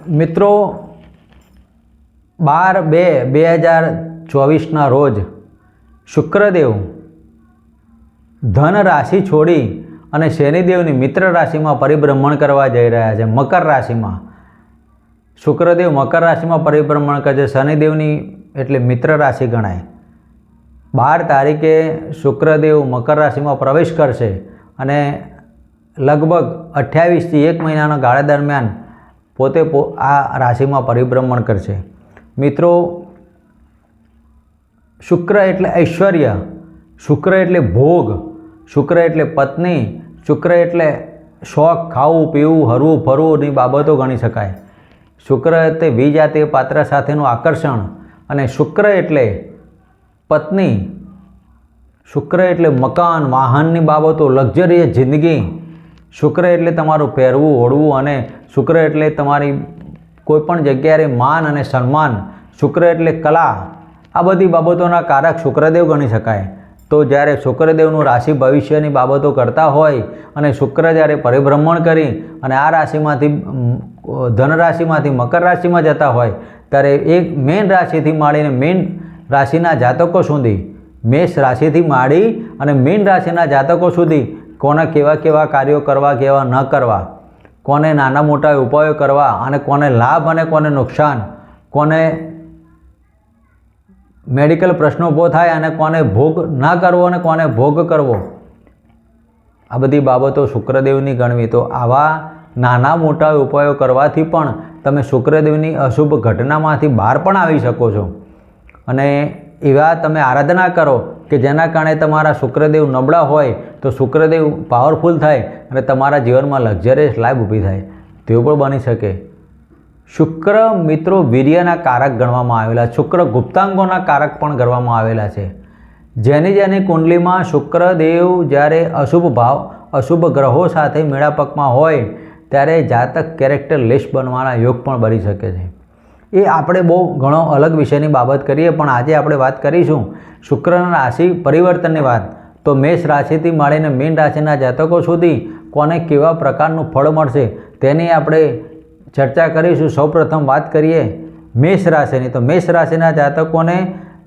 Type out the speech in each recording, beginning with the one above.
મિત્રો 12/2/2024 રોજ શુક્રદેવ ધન રાશિ છોડી અને શનિદેવની મિત્ર રાશિમાં પરિભ્રમણ કરવા જઈ રહ્યા છે, મકર રાશિમાં. શુક્રદેવ મકર રાશિમાં પરિભ્રમણ કરશે. શનિદેવની એટલે મિત્ર રાશિ ગણાય. 12 તારીખે શુક્રદેવ મકર રાશિમાં પ્રવેશ કરશે અને લગભગ 28 થી 1 મહિનાના ગાળા દરમિયાન પોતે આ રાશિમાં પરિભ્રમણ કરશે. મિત્રો, શુક્ર એટલે ઐશ્વર્ય, શુક્ર એટલે ભોગ, શુક્ર એટલે પત્ની, શુક્ર એટલે શોખ, ખાવું પીવું, હરવું ફરવુંની બાબતો ગણી શકાય. શુક્ર તે વિજાતીય પાત્ર સાથેનું આકર્ષણ અને શુક્ર એટલે પત્ની, શુક્ર એટલે મકાન, વાહનની બાબતો, લક્ઝરિયસ જિંદગી, શુક્ર એટલે તમારું પહેરવું ઓઢવું અને શુક્ર એટલે તમારી કોઈપણ જગ્યાએ માન અને સન્માન, શુક્ર એટલે કલા. આ બધી બાબતોના કારક શુક્રદેવ ગણી શકાય. તો જ્યારે શુક્રદેવનું રાશિ ભવિષ્યની બાબતો કરતા હોય અને શુક્ર જ્યારે પરિભ્રમણ કરી અને આ રાશિમાંથી ધન રાશિમાંથી મકર રાશિમાં જતા હોય ત્યારે એક મેન રાશિથી માંડીને મેન રાશિના જાતકો સુધી, મેષ રાશિથી માંડી અને મેન રાશિના જાતકો સુધી કોને કેવા કેવા કાર્યો કરવા, કેવા ન કરવા, કોને નાના મોટા ઉપાયો કરવા અને કોને લાભ અને કોને નુકસાન, કોને મેડિકલ પ્રશ્નો ઊભો થાય અને કોને ભોગ ના કરવો અને કોને ભોગ કરવો, આ બધી બાબતો શુક્રદેવની ગણવી. તો આવા નાના મોટા ઉપાયો કરવાથી પણ તમે શુક્રદેવની અશુભ ઘટનામાંથી બહાર પણ આવી શકો છો. અને એવા તમે આરાધના કરો કે જેના કારણે તમારા શુક્રદેવ નબળા હોય તો શુક્રદેવ પાવરફુલ થાય અને તમારા જીવનમાં લક્ઝરિયસ લાઈફ ઊભી થાય, તેવું પણ બની શકે. શુક્ર મિત્રો વીર્યના કારક ગણવામાં આવેલા, શુક્ર ગુપ્તાંગોના કારક પણ ગણવામાં આવેલા છે. જેની કુંડલીમાં શુક્રદેવ જ્યારે અશુભ ગ્રહો સાથે મેળાપકમાં હોય ત્યારે જાતક કેરેક્ટરલેસ બનવાના યોગ પણ બની શકે છે. એ આપણે બહુ ઘણો અલગ વિષયની બાબત કરીએ, પણ આજે આપણે વાત કરીશું શુક્રના રાશિ પરિવર્તનની વાત. તો મેષ રાશિથી માંડીને મીન રાશિના જાતકો સુધી કોને કેવા પ્રકારનું ફળ મળશે તેની આપણે ચર્ચા કરીશું. સૌપ્રથમ વાત કરીએ મેષ રાશિની. તો મેષ રાશિના જાતકોને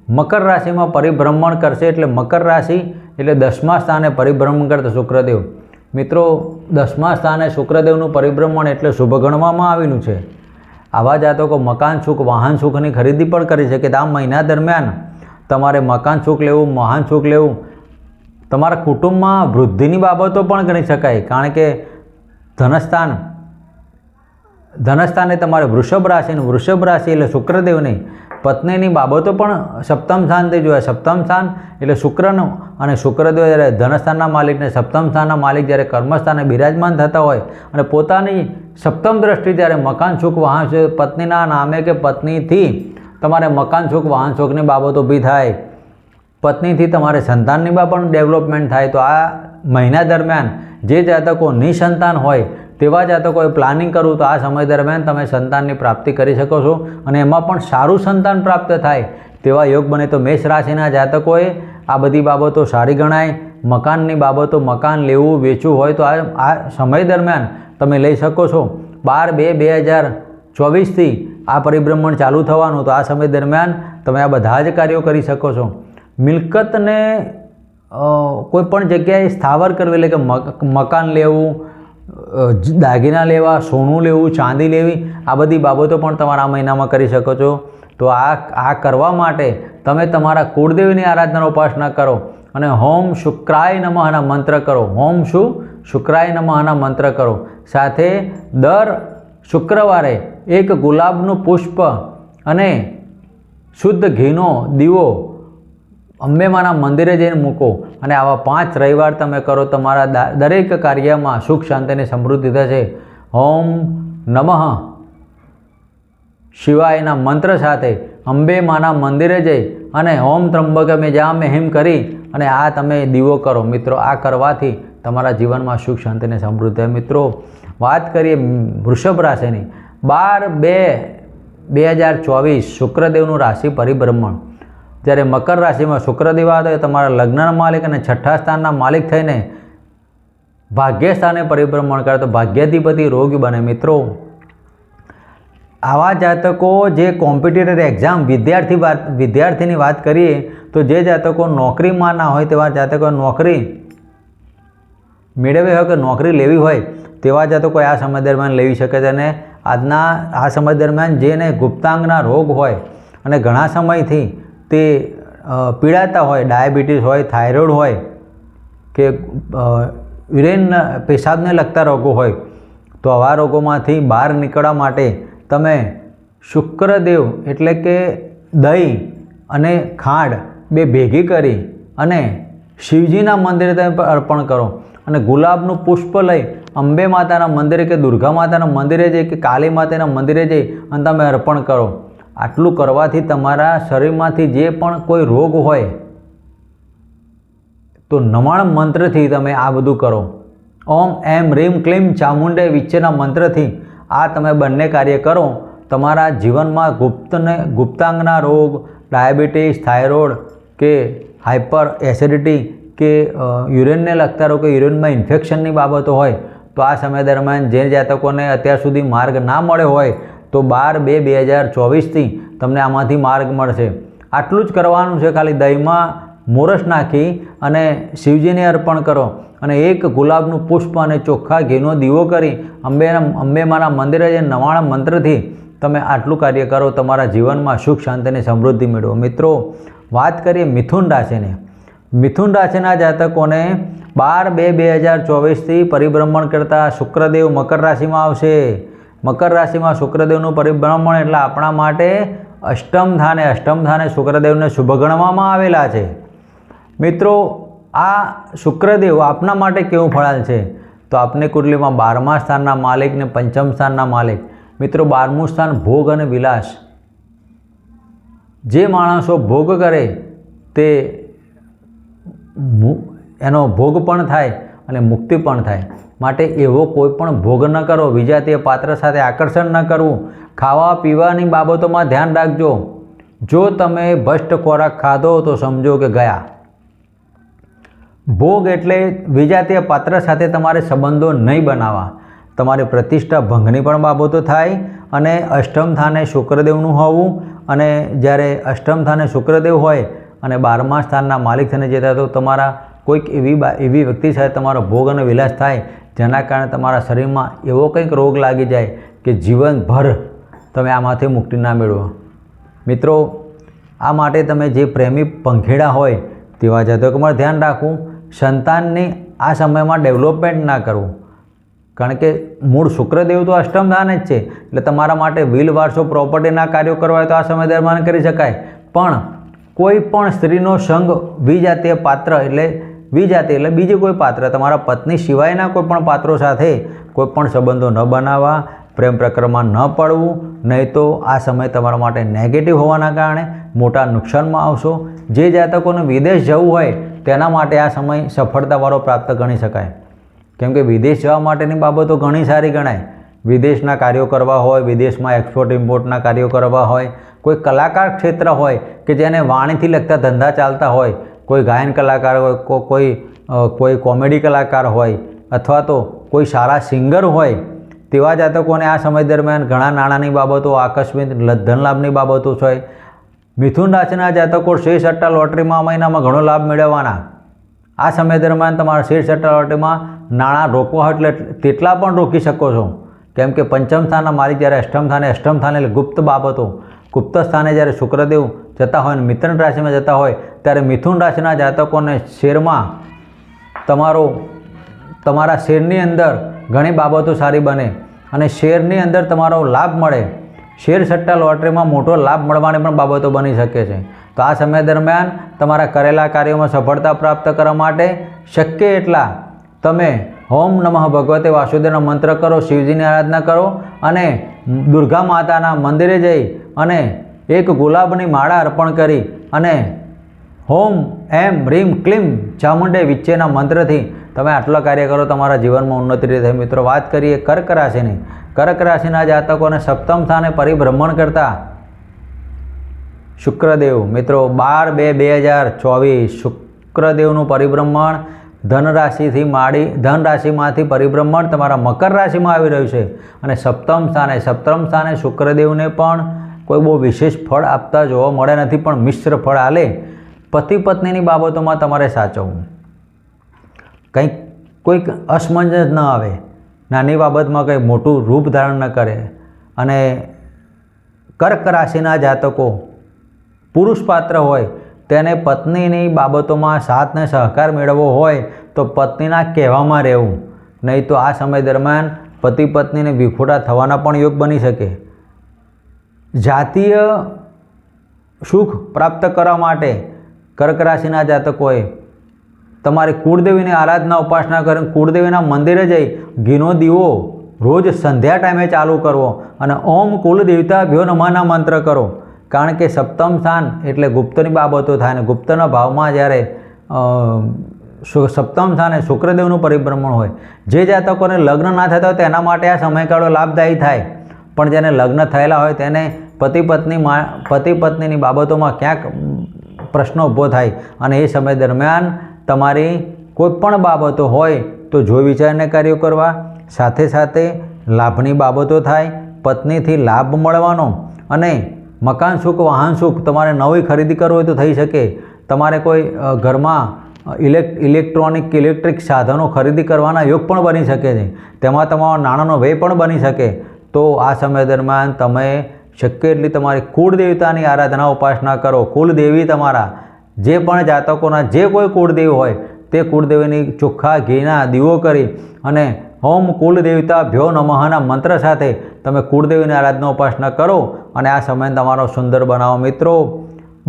મકર રાશિમાં પરિભ્રમણ કરશે, એટલે મકર રાશિ એટલે 10મા સ્થાને પરિભ્રમણ કરતા શુક્રદેવ. મિત્રો, 10મા સ્થાને શુક્રદેવનું પરિભ્રમણ એટલે શુભ ગણવામાં આવેલું છે. આવા જાતકો મકાન સુખ, વાહન સુખની ખરીદી પણ કરી શકે. આ મહિના દરમિયાન તમારે મકાન સુખ લેવું, વાહન સુખ લેવું, તમારા કુટુંબમાં વૃદ્ધિની બાબતો પણ ગણી શકાય. કારણ કે ધનસ્થાને તમારે વૃષભ રાશિ એટલે શુક્રદેવની પત્નીની બાબતો પણ સપ્તમ સ્થાનથી જોયા. સપ્તમ સ્થાન એટલે શુક્રનું, અને શુક્રદેવ જ્યારે ધનસ્થાનના માલિકને સપ્તમ સ્થાનના માલિક જ્યારે કર્મસ્થાને બિરાજમાન થતા હોય અને પોતાની સપ્તમ દ્રષ્ટિ જ્યારે મકાન સુખ, વાહન સુખ, પત્નીના નામે કે પત્નીથી તમારે મકાન સુખ, વાહન સુખની બાબતો ઊભી થાય, પત્નીથી તમારે સંતાનની પણ ડેવલપમેન્ટ થાય. તો આ મહિના દરમિયાન જે જાતકો નિસંતાન હોય તેવા જાતકોએ પ્લાનિંગ કરવું તો આ સમય દરમિયાન તમે સંતાનની પ્રાપ્તિ કરી શકો છો અને એમાં પણ સારું સંતાન પ્રાપ્ત થાય તેવા યોગ બને. તો મેષ રાશિના જાતકોએ આ બધી બાબતો સારી ગણાય. મકાનની બાબતો, મકાન લેવું વેચવું હોય તો આ સમય દરમિયાન તમે લઈ શકો છો. 12/2/2024થી આ પરિભ્રમણ ચાલુ થવાનું, તો આ સમય દરમિયાન તમે આ બધા જ કાર્યો કરી શકો છો. મિલકતને કોઈપણ જગ્યાએ સ્થાવર કરવી, એટલે કે મકાન લેવું, દાગીના લેવા, સોનું લેવું, ચાંદી લેવી, આ બધી બાબતો પણ તમારા આ મહિનામાં કરી શકો છો. તો આ કરવા માટે તમે તમારા કુળદેવીની આરાધના ઉપાસના કરો અને હોમ શુક્રાય નમઃના મંત્ર કરો. હોમ શુક્રાય નમઃના મંત્ર કરો. સાથે દર શુક્રવારે એક ગુલાબનું પુષ્પ અને શુદ્ધ ઘીનો દીવો અંબેમાના મંદિરે જઈને મૂકો અને આવા 5 રવિવાર તમે કરો. તમારા દરેક કાર્યમાં સુખ, શાંતિ અને સમૃદ્ધિ થશે. ઓમ નમઃ શિવાયના મંત્ર સાથે અંબેમાના મંદિરે જઈ અને ઓમ ત્રંબકમે જામે હિમ કરી અને આ તમે દીવો કરો. મિત્રો, આ કરવાથી તમારા જીવનમાં સુખ, શાંતિ અને સમૃદ્ધિ. મિત્રો, વાત કરીએ વૃષભ રાશિની. 12/2/2024 શુક્રદેવનું રાશિ પરિભ્રમણ. જ્યારે મકર રાશિમાં શુક્રદેવ આવે તો તમારા લગ્નના માલિક અને 6ઠ્ઠા સ્થાનના માલિક થઈને ભાગ્ય સ્થાને પરિભ્રમણ કરે તો ભાગ્યાધિપતિ રોગી બને. મિત્રો, આવા જાતકો જે કોમ્પિટિટર એક્ઝામ વિદ્યાર્થીની વાત કરીએ તો જે જાતકો નોકરીમાં ના હોય તેવા જાતકો નોકરી મેળવી હોય કે નોકરી લેવી હોય તેવા જાતકો આ સમય દરમિયાન લેવી શકે છે. અને આ સમય દરમિયાન જેને ગુપ્તાંગના રોગ હોય અને ઘણા સમયથી તે પીડાતા હોય, ડાયાબિટીસ હોય, થાઇરોઇડ હોય કે યુરિન પેશાબને લગતા રોગો હોય, તો આવા રોગોમાંથી બહાર નીકળવા માટે તમે શુક્રદેવ એટલે કે દહીં અને ખાંડ બે ભેગી કરી અને શિવજીના મંદિરે તમે અર્પણ કરો અને ગુલાબનું પુષ્પ લઈ અંબે માતાના મંદિરે કે દુર્ગા માતાના મંદિરે જઈ કે કાળી માતાના મંદિરે જઈ અને તમે અર્પણ કરો. આટલું કરવાથી તમારા શરીરમાંથી જે પણ કોઈ રોગ હોય તો નવાણ મંત્રથી તમે આ બધું કરો. ઓમ એમ રીમ ક્લીમ ચામુંડે વિચ્છેના મંત્રથી આ તમે બંને કાર્ય કરો. તમારા જીવનમાં ગુપ્તાંગના રોગ, ડાયાબિટીસ, થાઇરોઇડ કે હાઇપર એસિડિટી કે યુરિનને લગતા રોગ કે યુરિનમાં ઇન્ફેક્શનની બાબતો હોય તો આ સમય દરમિયાન જે જાતકોને અત્યાર સુધી માર્ગ ના મળ્યો હોય તો 12/2/2024થી તમને આમાંથી માર્ગ મળશે. આટલું જ કરવાનું છે. ખાલી દહીંમાં મોરસ નાખી અને શિવજીને અર્પણ કરો અને એક ગુલાબનું પુષ્પ અને ચોખ્ખા ઘીનો દીવો કરી અંબે માના મંદિરે જઈને નવાણા મંત્રથી તમે આટલું કાર્ય કરો. તમારા જીવનમાં સુખ, શાંતિ અને સમૃદ્ધિ મેળવો. મિત્રો, વાત કરીએ મિથુન રાશિની. મિથુન રાશિના જાતકોને 12/2/2024થી પરિભ્રમણ કરતા શુક્રદેવ મકર રાશિમાં આવશે. મકર રાશિમાં શુક્રદેવનું પરિભ્રમણ એટલે આપણા માટે અષ્ટમ સ્થાને શુક્રદેવને શુભ ગણવામાં આવેલા છે. મિત્રો, આ શુક્રદેવ આપના માટે કેવું ફળાલ છે તો આપની કુંડલીમાં 12મા સ્થાનના માલિક ને પંચમ સ્થાનના માલિક. મિત્રો, 12મું સ્થાન ભોગ અને વિલાસ. જે માણસો ભોગ કરે તે એનો ભોગ પણ થાય અને મુક્તિ પણ થાય. માટે એવો કોઈ પણ ભોગ ન કરો. વિજાતીય પાત્ર સાથે આકર્ષણ ન કરવું. ખાવા પીવાની બાબતોમાં ધ્યાન રાખજો. જો તમે ભ્રષ્ટ ખોરાક ખાધો તો સમજો કે ગયા. ભોગ એટલે વિજાતીય પાત્ર સાથે તમારે સંબંધો નહીં બનાવવા. તમારી પ્રતિષ્ઠા ભંગની પણ બાબતો થાય. અને અષ્ટમ સ્થાને શુક્રદેવનું હોવું અને જ્યારે અષ્ટમ સ્થાને શુક્રદેવ હોય અને 12મા સ્થાનના માલિક થઈને જતા તો તમારા કોઈક એવી વ્યક્તિ સાથે તમારો ભોગ અને વિલાસ થાય જેના કારણે તમારા શરીરમાં એવો કંઈક રોગ લાગી જાય કે જીવનભર તમે આમાંથી મુક્તિ ના મેળવો. મિત્રો, આ માટે તમે જે પ્રેમી પંખીડા હોય તેવા જાતકોમાં ધ્યાન રાખવું. સંતાનની આ સમયમાં ડેવલપમેન્ટ ના કરવું. કારણ કે મૂળ શુક્રદેવ તો અષ્ટમ સ્થાને જ છે એટલે તમારા માટે વિલ વારસો પ્રોપર્ટીના કાર્યો કરવા હોય તો આ સમય દરમિયાન કરી શકાય. પણ કોઈ પણ સ્ત્રીનો સંગ વિજાતીય પાત્ર એટલે બીજું કોઈ પાત્ર, તમારા પત્ની સિવાયના કોઈ પણ પાત્રો સાથે કોઈ પણ સંબંધો ન બનાવવા, પ્રેમ પ્રકરણમાં ન પડવું. નહીં તો આ સમય તમારા માટે નેગેટિવ હોવાના કારણે મોટા નુકસાનમાં આવશો. જે જાતકોને વિદેશ જવું હોય તેના માટે આ સમય સફળતાવાળો પ્રાપ્ત ગણી શકાય. કેમ કે વિદેશ જવા માટેની બાબતો ઘણી સારી ગણાય. વિદેશના કાર્યો કરવા હોય, વિદેશમાં એક્સપોર્ટ ઇમ્પોર્ટના કાર્યો કરવા હોય, કોઈ કલાકાર ક્ષેત્ર હોય કે જેને વાણીથી લગતા ધંધા ચાલતા હોય, કોઈ ગાયન કલાકાર હોય, કોઈ કોમેડી કલાકાર હોય અથવા તો કોઈ સારા સિંગર હોય તેવા જાતકોને આ સમય દરમિયાન ઘણા નાણાંની બાબતો, આકસ્મિક ધન લાભની બાબતો છે. મિથુન રાશિના જાતકો શેર સટ્ટા લોટરીમાં મહિનામાં ઘણો લાભ મેળવવાના. આ સમય દરમિયાન તમારા શેર સટ્ટા લોટરીમાં નાણાં રોકવા હોય એટલે તેટલા પણ રોકી શકો છો. કેમ કે પંચમ સ્થાનના માલિક જ્યારે અષ્ટમ સ્થાને એટલે ગુપ્ત બાબતો, ગુપ્ત સ્થાને જ્યારે શુક્રદેવ જતા હોય અને મિથુન રાશિમાં જતા હોય ત્યારે મિથુન રાશિના જાતકોને શેરમાં તમારા શેરની અંદર ઘણી બાબતો સારી બને અને શેરની અંદર તમારો લાભ મળે. શેર સટ્ટા લોટરીમાં મોટો લાભ મળવાની પણ બાબતો બની શકે છે. તો આ સમય દરમિયાન તમારા કરેલા કાર્યોમાં સફળતા પ્રાપ્ત કરવા માટે શક્ય એટલા તમે ઓમ નમઃ ભગવતે વાસુદેવનો મંત્ર કરો, શિવજીની આરાધના કરો અને દુર્ગા માતાના મંદિરે જઈ અને એક ગુલાબની માળા અર્પણ કરી અને ઓમ એમ રીમ ક્લીમ ચામુંડે વિચ્છેના મંત્રથી તમે આટલા કાર્ય કરો, તમારા જીવનમાં ઉન્નતિ રહે. મિત્રો, વાત કરીએ કર્ક રાશિની. કર્ક રાશિના જાતકોને સપ્તમ સ્થાને પરિભ્રમણ કરતા શુક્રદેવ. મિત્રો, 12/2/2024 શુક્રદેવનું પરિભ્રમણ ધન રાશિમાંથી પરિભ્રમણ તમારા મકર રાશિમાં આવી રહ્યું છે અને સપ્તમ સ્થાને શુક્રદેવને પણ કોઈ બહુ વિશેષ ફળ આપતા જોવા મળે નથી, પણ મિશ્ર ફળ આલે. પતિ પત્નીની બાબતોમાં તમારે સાચવવું, કોઈક અસમંજસ ન આવે, નાની બાબતમાં કંઈ મોટું રૂપ ધારણ ન કરે. અને કર્ક રાશિના જાતકો પુરુષ પાત્ર હોય તેને પત્નીની બાબતોમાં સાથ ને સહકાર મેળવવો હોય તો પત્નીના કહેવામાં રહેવું, નહીં તો આ સમય દરમિયાન પતિ પત્નીને વિખોટા થવાના પણ યોગ બની શકે. જાતીય સુખ પ્રાપ્ત કરવા માટે કર્ક રાશિના જાતકોએ તમારે કુળદેવીની આરાધના ઉપાસના કરીને કુળદેવીના મંદિરે જઈ ઘીનો દીવો રોજ સંધ્યા ટાઈમે ચાલુ કરવો અને ઓમ કુલદેવતા ભ્યો નમઃના મંત્ર કરો. કારણ કે સપ્તમ સ્થાન એટલે ગુપ્તની બાબતો થાય અને ગુપ્તના ભાવમાં જ્યારે સપ્તમ સ્થાને શુક્રદેવનું પરિભ્રમણ હોય, જે જાતકોને લગ્ન ના થતા હોય તેના માટે આ સમયગાળો લાભદાયી થાય, પણ જેને લગ્ન થયેલા હોય તેને પતિ પત્નીની બાબતોમાં ક્યાંક પ્રશ્નો ઊભો થાય અને એ સમય દરમિયાન તમારી કોઈ પણ બાબતો હોય તો જોઈ વિચારીને કાર્યો કરવા. સાથે સાથે લાભની બાબતો થાય, પત્નીથી લાભ મળવાનો અને મકાન સુખ વાહન સુખ તમારે નવી ખરીદી કરવી હોય તો થઈ શકે. તમારે કોઈ ઘરમાં ઇલેક્ટ્રિક સાધનો ખરીદી કરવાના યોગ પણ બની શકે છે, તેમાં તમારા નાણાંનો વ્યય પણ બની શકે. તો આ સમય દરમિયાન તમે શક્ય એટલી તમારી કુળદેવતાની આરાધના ઉપાસના કરો. કુળદેવી તમારા જે પણ જાતકોના જે કોઈ કુળદેવી હોય તે કુળદેવીની ચોખ્ખા ઘીના દીવો કરી અને ઓમ કુલદેવતા ભ્યો નમઃના મંત્ર સાથે તમે કુળદેવીની આરાધના ઉપાસના કરો અને આ સમય તમારો સુંદર બનાવો. મિત્રો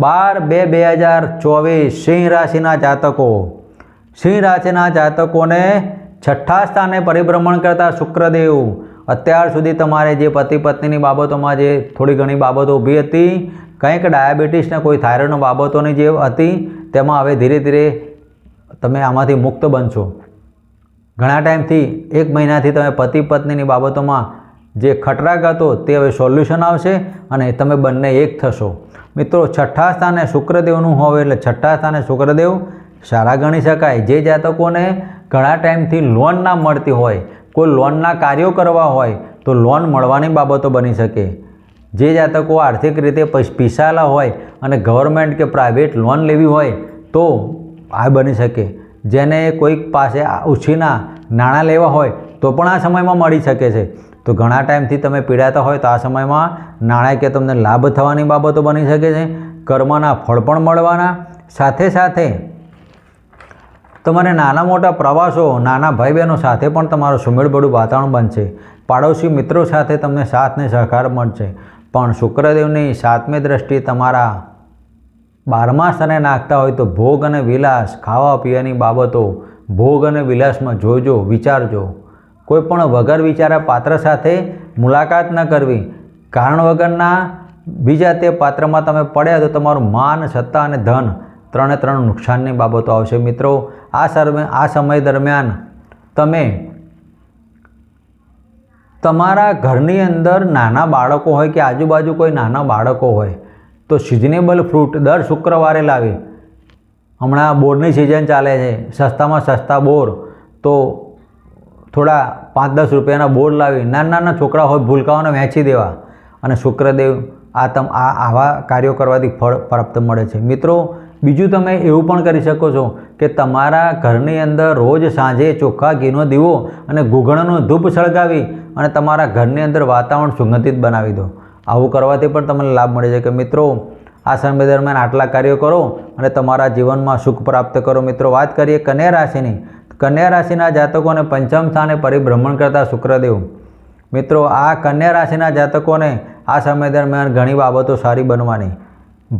12/2/2024 સિંહ રાશિના જાતકોને છઠ્ઠા સ્થાને પરિભ્રમણ કરતા શુક્રદેવ અત્યાર સુધી તમારે જે પતિ પત્નીની બાબતોમાં જે થોડી ઘણી બાબતો ઊભી હતી, કંઈક ડાયાબિટીસને કોઈ થાઇરોઇડની બાબતોની જે હતી તેમાં હવે ધીરે ધીરે તમે આમાંથી મુક્ત બનશો. ઘણા ટાઈમથી 1 મહિનાથી તમે પતિ પત્નીની બાબતોમાં જે ખટરાગ હતો તે હવે સોલ્યુશન આવશે અને તમે બંને એક થશો. મિત્રો છઠ્ઠા સ્થાને શુક્રદેવનું હોય એટલે છઠ્ઠા સ્થાને શુક્રદેવ સારા ગણી શકાય. જે જાતકોને ઘણા ટાઈમથી લોન ના મળતી હોય, કોઈ લોનના કાર્યો કરવા હોય તો લોન મળવાની બાબતો બની શકે. જે જાતકો આર્થિક રીતે પીસાયેલા હોય અને ગવર્મેન્ટ કે પ્રાઇવેટ લોન લેવી હોય તો આ બની શકે. જેને કોઈક પાસે ઉછીના નાણાં લેવા હોય તો પણ આ સમયમાં મળી શકે છે. તો ઘણા ટાઈમથી તમે પીડાતા હોય તો આ સમયમાં નાણાકીય તમને લાભ થવાની બાબતો બની શકે છે. કર્મના ફળ પણ મળવાના. સાથે સાથે તમારે નાના મોટા પ્રવાસો, નાના ભાઈ બહેનો સાથે પણ તમારું સુમેળભર્યું વાતાવરણ બનશે. પાડોશી મિત્રો સાથે તમને સાથ ને સહકાર મળશે. પણ શુક્રદેવની 7મી દ્રષ્ટિ તમારા 12મા સ્થાને નાખતા હોય તો ભોગ અને વિલાસ, ખાવા પીવાની બાબતો, ભોગ અને વિલાસમાં જોજો, વિચારજો. કોઈ પણ વગર વિચાર્યા પાત્ર સાથે મુલાકાત ન કરવી. કારણ વગરના બીજા તે પાત્રમાં તમે પડ્યા તો તમારું માન, સત્તા અને ધન ત્રણે નુકસાનની બાબતો આવશે. મિત્રો આ સમય દરમિયાન તમે તમારા ઘરની અંદર નાના બાળકો હોય કે આજુબાજુ કોઈ નાના બાળકો હોય તો સિઝનેબલ ફ્રૂટ દર શુક્રવારે લાવી. હમણાં બોરની સિઝન ચાલે છે, સસ્તામાં સસ્તા બોર, તો થોડા 5-10 રૂપિયાના બોર લાવી નાના છોકરા હોય ભૂલકાઓને વહેંચી દેવા અને શુક્રદેવ આવા કાર્યો કરવાથી ફળ પ્રાપ્ત મળે છે. મિત્રો બીજું તમે એવું પણ કરી શકો છો કે તમારા ઘરની અંદર રોજ સાંજે ચોખ્ખા ઘીનો દીવો અને ગુગળનો ધૂપ સળગાવી અને તમારા ઘરની અંદર વાતાવરણ સુગંધિત બનાવી દો. આવું કરવાથી પણ તમને લાભ મળે છે. કે મિત્રો આ સમય દરમિયાન આટલા કાર્યો કરો અને તમારા જીવનમાં સુખ પ્રાપ્ત કરો. મિત્રો વાત કરીએ કન્યા રાશિની. કન્યા રાશિના જાતકોને 5મ સ્થાને પરિભ્રમણ કરતા શુક્રદેવ. મિત્રો આ કન્યા રાશિના જાતકોને આ સમય દરમિયાન ઘણી બાબતો સારી બનવાની,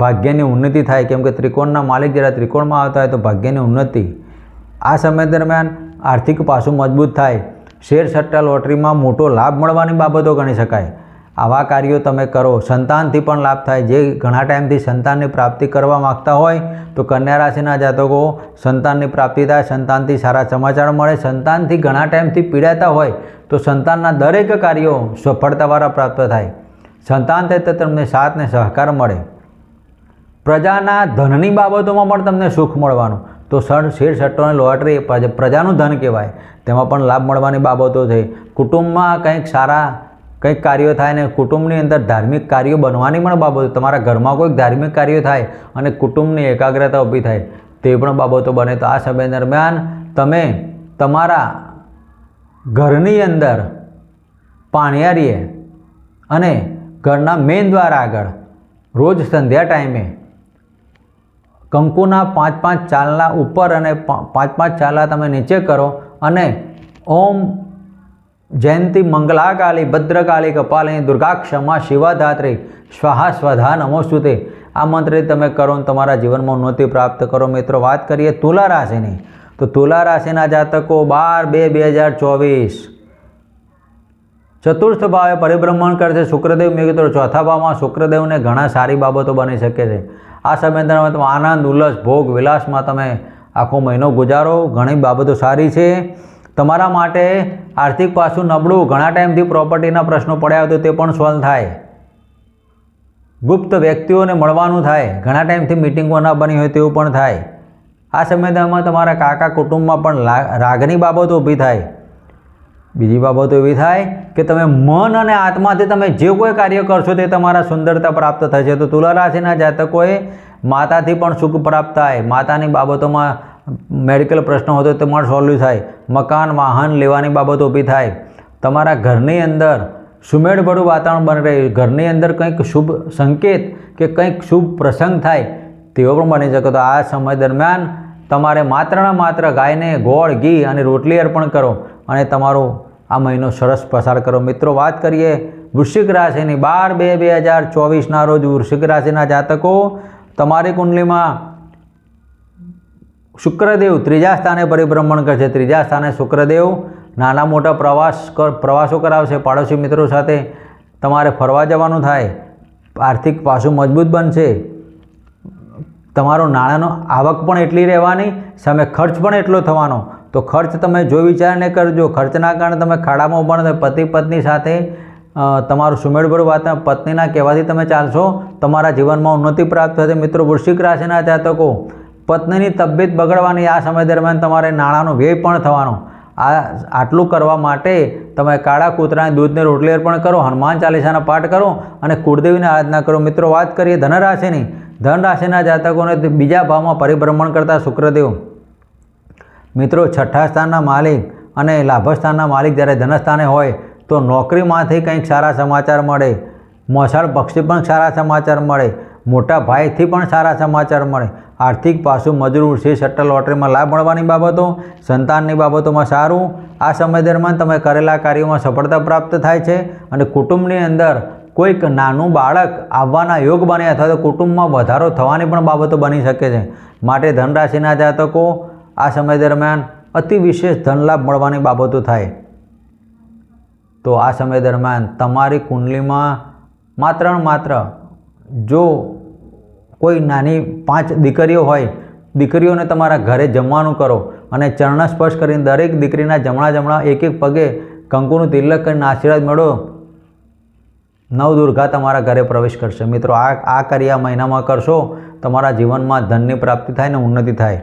ભાગ્યની ઉન્નતિ થાય. કેમ કે ત્રિકોણના માલિક જ્યારે ત્રિકોણમાં આવતા હોય તો ભાગ્યની ઉન્નતિ. આ સમય દરમિયાન આર્થિક પાસું મજબૂત થાય. શેર સટ્ટા લોટરીમાં મોટો લાભ મળવાની બાબતો ગણી શકાય. આવા કાર્યો તમે કરો. સંતાનથી પણ લાભ થાય. જે ઘણા ટાઈમથી સંતાનની પ્રાપ્તિ કરવા માગતા હોય તો કન્યા રાશિના જાતકો સંતાનની પ્રાપ્તિ થાય, સંતાનથી સારા સમાચાર મળે. સંતાનથી ઘણા ટાઈમથી પીડાતા હોય તો સંતાનના દરેક કાર્યો સફળતાવાળા પ્રાપ્ત થાય. સંતાન થાય તો તમને સાથ ને સહકાર મળે. પ્રજાના ધનની બાબતોમાં પણ તમને સુખ મળવાનું. તો શેર સટ્ટો અને લોટરી પ્રજાનું ધન કહેવાય, તેમાં પણ લાભ મળવાની બાબતો છે. કુટુંબમાં કંઈક કાર્યો થાય ને કુટુંબની અંદર ધાર્મિક કાર્યો બનવાની પણ બાબતો, તમારા ઘરમાં કોઈક ધાર્મિક કાર્યો થાય અને કુટુંબની એકાગ્રતા ઊભી થાય તે પણ બાબતો બને. તો આ સમય દરમિયાન તમે તમારા ઘરની અંદર પાણિયારીએ અને ઘરના મેઇન દ્વાર આગળ રોજ સંધ્યા ટાઈમે કંકુના 5-5 ચાલના ઉપર અને 5-5 ચાલના તમે નીચે કરો અને ઓમ જયંતી મંગલાકાલી ભદ્રકાલી કપાલિની દુર્ગા ક્ષમા શિવા ધાત્રી સ્વાહા સ્વધા નમોસ્તુતે આ મંત્રથી તમે કરો અને તમારા જીવનમાં ઉન્નતિ પ્રાપ્ત કરો. મિત્રો વાત કરીએ તુલા રાશિની, તો તુલા રાશિના જાતકો 12/2/2024 ચતુર્થ ભાવે પરિભ્રમણ કરશે શુક્રદેવ. મિત્રો ચોથા ભાવમાં શુક્રદેવને ઘણા સારી બાબતો બની શકે છે. આ સમય દરમિયાન તમે આનંદ ઉલ્લાસ ભોગ વિલાસમાં તમે આખો મહિનો ગુજારો. ઘણી બાબતો સારી છે તમારા માટે. આર્થિક પાસું નબળું, ઘણા ટાઈમથી પ્રોપર્ટીના પ્રશ્નો પડ્યા હોય તો તે પણ સોલ્વ થાય. ગુપ્ત વ્યક્તિઓને મળવાનું થાય, ઘણા ટાઈમથી મિટિંગો ન બની હોય તેવું પણ થાય. આ સમય દરમિયાન તમારા કાકા કુટુંબમાં પણ રાગની બાબતો ઊભી થાય. બીજી બાબતો એવી થાય કે તમે મન અને આત્માથી તમે જે કોઈ કાર્ય કરશો તે તમારા સુંદરતા પ્રાપ્ત થશે. તો તુલા રાશિના જાતકોએ માતાથી પણ સુખ પ્રાપ્ત થાય. માતાની બાબતોમાં મેડિકલ પ્રશ્નો હોય તો તમારે સોલ્વ થાય. મકાન વાહન લેવાની બાબતો ઊભી થાય. તમારા ઘરની અંદર સુમેળભર્યું વાતાવરણ બની રહ્યું, ઘરની અંદર કંઈક શુભ સંકેત કે કંઈક શુભ પ્રસંગ થાય તેવો પણ બની શકે. તો આ સમય દરમિયાન તમારે માત્ર ને માત્ર ગાયને ગોળ ઘી અને રોટલી અર્પણ કરો અને તમારો આ મહિનો સરસ પસાર કરો. મિત્રો વાત કરીએ વૃશ્ચિક રાશિની 12/2/2024ના રોજ વૃશ્ચિક રાશિના જાતકો તમારી કુંડલીમાં શુક્રદેવ ત્રીજા સ્થાને પરિભ્રમણ કરશે. ત્રીજા સ્થાને શુક્રદેવ નાના મોટા પ્રવાસો કરાવશે. પાડોશી મિત્રો સાથે તમારે ફરવા જવાનું થાય. આર્થિક પાસું મજબૂત બનશે. તમારો નાણાંનો આવક પણ એટલી રહેવાની, સામે ખર્ચ પણ એટલો થવાનો. તો ખર્ચ તમે જો વિચારને કરજો. ખર્ચના કારણે તમે ખાડામાં પણ પતિ પત્ની સાથે તમારું સુમેળભર્યું વાતાવરણ પત્નીના કહેવાથી તમે ચાલશો, તમારા જીવનમાં ઉન્નતિ પ્રાપ્ત થશે. મિત્રો વૃશ્ચિક રાશિના જાતકો પત્નીની તબિયત બગડવાની, આ સમય દરમિયાન તમારે નાણાંનો વ્યય પણ થવાનો. આટલું કરવા માટે તમે કાળા કૂતરાને દૂધને રોટલી અર્પણ કરો, હનુમાન ચાલીસાના પાઠ કરો અને કુળદેવીની આરાધના કરો. મિત્રો વાત કરીએ ધનરાશિની. ધનરાશિના જાતકોને બીજા ભાવમાં પરિભ્રમણ કરતા શુક્રદેવ મિત્રો છઠ્ઠા સ્થાનના માલિક અને લાભસ્થાનના માલિક જ્યારે ધનસ્થાને હોય તો નોકરીમાંથી કંઈક સારા સમાચાર મળે. મોસાળ પક્ષી પણ સારા સમાચાર મળે. મોટા ભાઈથી પણ સારા સમાચાર મળે. આર્થિક પાસું મજૂર છે. સટ્ટા લોટરીમાં લાભ મળવાની બાબતો, સંતાનની બાબતોમાં સારું. આ સમય દરમિયાન તમે કરેલા કાર્યોમાં સફળતા પ્રાપ્ત થાય છે અને કુટુંબની અંદર કોઈક નાનું બાળક આવવાના યોગ બને અથવા તો કુટુંબમાં વધારો થવાની પણ બાબતો બની શકે છે. માટે ધનરાશિના જાતકો આ સમય દરમિયાન અતિ વિશેષ ધનલાભ મળવાની બાબતો થાય. તો આ સમય દરમિયાન તમારી કુંડલીમાં માત્ર જો કોઈ નાની 5 દીકરીઓ હોય, દીકરીઓને તમારા ઘરે જમવાનું કરો અને ચરણ સ્પર્શ કરીને દરેક દીકરીના જમણા એક પગે કંકુનું તિલક કરીને આશીર્વાદ મેળવો. નવદુર્ગા તમારા ઘરે પ્રવેશ કરશે. મિત્રો આ કાર્ય મહિનામાં કરશો, તમારા જીવનમાં ધનની પ્રાપ્તિ થાય ને ઉન્નતિ થાય.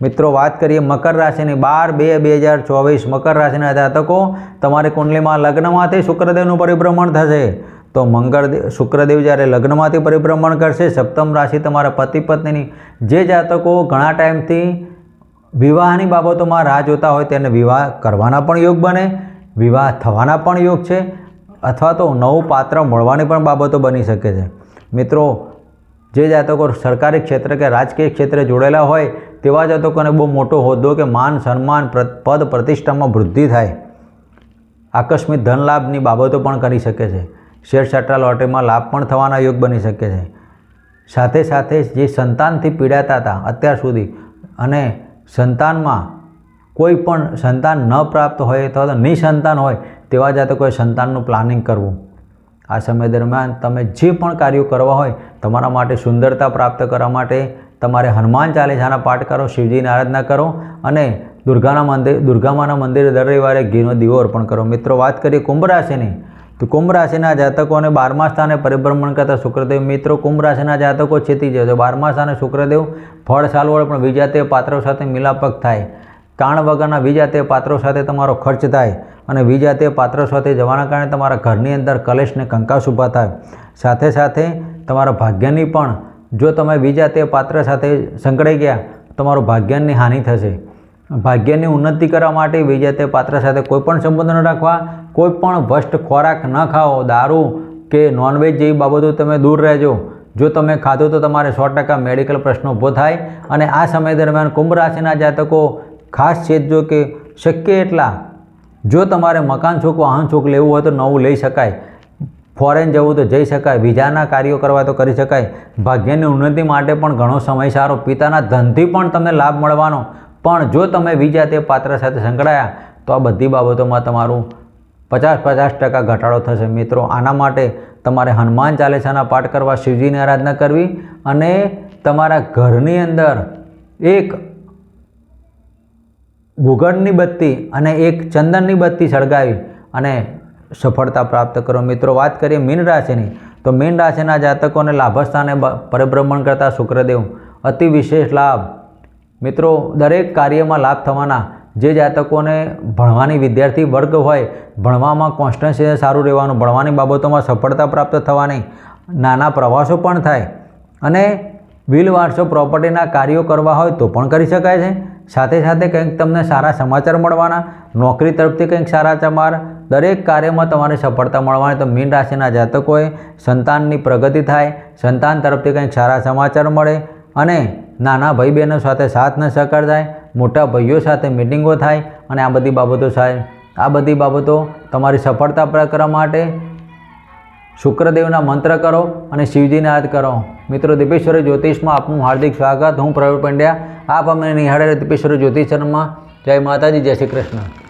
મિત્રો વાત કરીએ મકર રાશિની 12/2/2024 મકર રાશિના જાતકો તમારી કુંડલીમાં લગ્નમાંથી શુક્રદેવનું પરિભ્રમણ થશે. તો શુક્રદેવ જ્યારે લગ્નમાંથી પરિભ્રમણ કરશે, સપ્તમ રાશિ તમારા પતિ પત્નીની જે જાતકો ઘણા ટાઈમથી વિવાહની બાબતોમાં રાહ જોતા હોય તેને વિવાહ કરવાના પણ યોગ બને, વિવાહ થવાના પણ યોગ છે અથવા તો નવું પાત્ર મળવાની પણ બાબતો બની શકે છે. મિત્રો જે જાતકો સરકારી ક્ષેત્ર કે રાજકીય ક્ષેત્રે જોડેલા હોય તેવા જાતકોને બહુ મોટો હોદ્દો કે માન સન્માન પદ પ્રતિષ્ઠામાં વૃદ્ધિ થાય. આકસ્મિક ધન લાભની બાબતો પણ કરી શકે છે. શેર સટ્ટા લોટરીમાં લાભ પણ થવાના યોગ બની શકે છે. સાથે જે સંતાનથી પીડાતા હતા અત્યાર સુધી અને સંતાનમાં કોઈ પણ સંતાન ન પ્રાપ્ત હોય અથવા તો નિસંતાન હોય તેવા જાતકોએ સંતાનનું પ્લાનિંગ કરવું. આ સમય દરમિયાન તમે જે પણ કાર્યો કરવા હોય તમારા માટે સુંદરતા પ્રાપ્ત કરવા માટે તમારે હનુમાન ચાલીસાના પાઠ કરો, શિવજીની આરાધના કરો અને દુર્ગામાના મંદિરે દર રવિવારે ઘીનો દીવો અર્પણ કરો. મિત્રો વાત કરીએ કુંભ રાશિની. તો કુંભ રાશિના જાતકોને 12મા સ્થાને પરિભ્રમણ કરતા શુક્રદેવ મિત્રો, કુંભ રાશિના જાતકો ચેતી જાય તો 12મા સ્થાને શુક્રદેવ ફળ સારું વળે પણ વિજાતીય પાત્રો સાથે મિલાપક થાય, કારણ વગરના વિજાતીય પાત્રો સાથે તમારો ખર્ચ થાય અને વિજાતીય પાત્રો સાથે જવાના કારણે તમારા ઘરની અંદર કલેશને કંકાસ ઊભા થાય. સાથે સાથે તમારા ભાગ્યની પણ, જો તમે વિજાતીય પાત્ર સાથે સંકળાઈ ગયા તમારું ભાગ્યની હાનિ થશે. ભાગ્યની ઉન્નતિ કરવા માટે વિજાતીય પાત્ર સાથે કોઈ પણ સંબંધ ન રાખવા, કોઈ પણ ભ્રષ્ટ ખોરાક ન ખાઓ, દારૂ કે નોનવેજ જેવી બાબતો તમે દૂર રહેજો. જો તમે ખાધું તો તમારે 100% મેડિકલ પ્રશ્નો ઊભો થાય. અને આ સમય દરમિયાન કુંભ રાશિના જાતકો ખાસ ચેતજો કે શક્ય એટલા, જો તમારે મકાન છોક વાહન છોક લેવું હોય તો નવું લઈ શકાય, ફોરેન જવું તો જઈ શકાય, વિઝાના કાર્યો કરવા તો કરી શકાય. ભાગ્યની ઉન્નતિ માટે પણ ઘણો સમય સારો, પિતાના ધનથી પણ તમને લાભ મળવાનો. પણ જો તમે વિજાતીય પાત્ર સાથે સંકળાયા તો આ બધી બાબતોમાં તમારું 50% ઘટાડો થશે. મિત્રો, આના માટે તમારે હનુમાન ચાલીસાના પાઠ કરવા, શિવજીની આરાધના કરવી અને તમારા ઘરની અંદર એક ગુગળની બત્તી અને એક ચંદનની બત્તી સળગાવી અને સફળતા પ્રાપ્ત કરો. મિત્રો, વાત કરીએ મીન રાશિની તો મીન રાશિના જાતકોને લાભસ્થાને પરિભ્રમણ કરતા શુક્રદેવ અતિ વિશેષ લાભ. મિત્રો, દરેક કાર્યમાં લાભ થવાના. જે જાતકોને ભણવાની વિદ્યાર્થી વર્ગ હોય, ભણવામાં કોન્સ્ટન્સી સારું રહેવાનું, ભણવાની બાબતોમાં સફળતા પ્રાપ્ત થવાની, નાના પ્રવાસો પણ થાય અને વિલ વારસો પ્રોપર્ટીના કાર્યો કરવા હોય તો પણ કરી શકાય છે. સાથે સાથે કંઈક તમને સારા સમાચાર મળવાના, નોકરી તરફથી કંઈક સારા સમાચાર, દરેક કાર્યમાં તમારે સફળતા મળવાની. તો મીન રાશિના જાતકોએ સંતાનની પ્રગતિ થાય, સંતાન તરફથી કંઈક સારા સમાચાર મળે અને નાના ભાઈ બહેનો સાથે સાથ ને સહકાર થાય, મોટા ભાઈઓ સાથે મિટિંગો થાય અને આ બધી બાબતો થાય. આ બધી બાબતો તમારી સફળતા પ્રાપ્ત કરવા માટે શુક્રદેવના મંત્ર કરો અને શિવજીને યાદ કરો. મિત્રો, દીપેશ્વરી જ્યોતિષમાં આપનું હાર્દિક સ્વાગત. હું પ્રવીણ પંડ્યા. આપ અમને નિહાળે દીપેશ્વરી જ્યોતિષમાં. જય માતાજી, જય શ્રી કૃષ્ણ.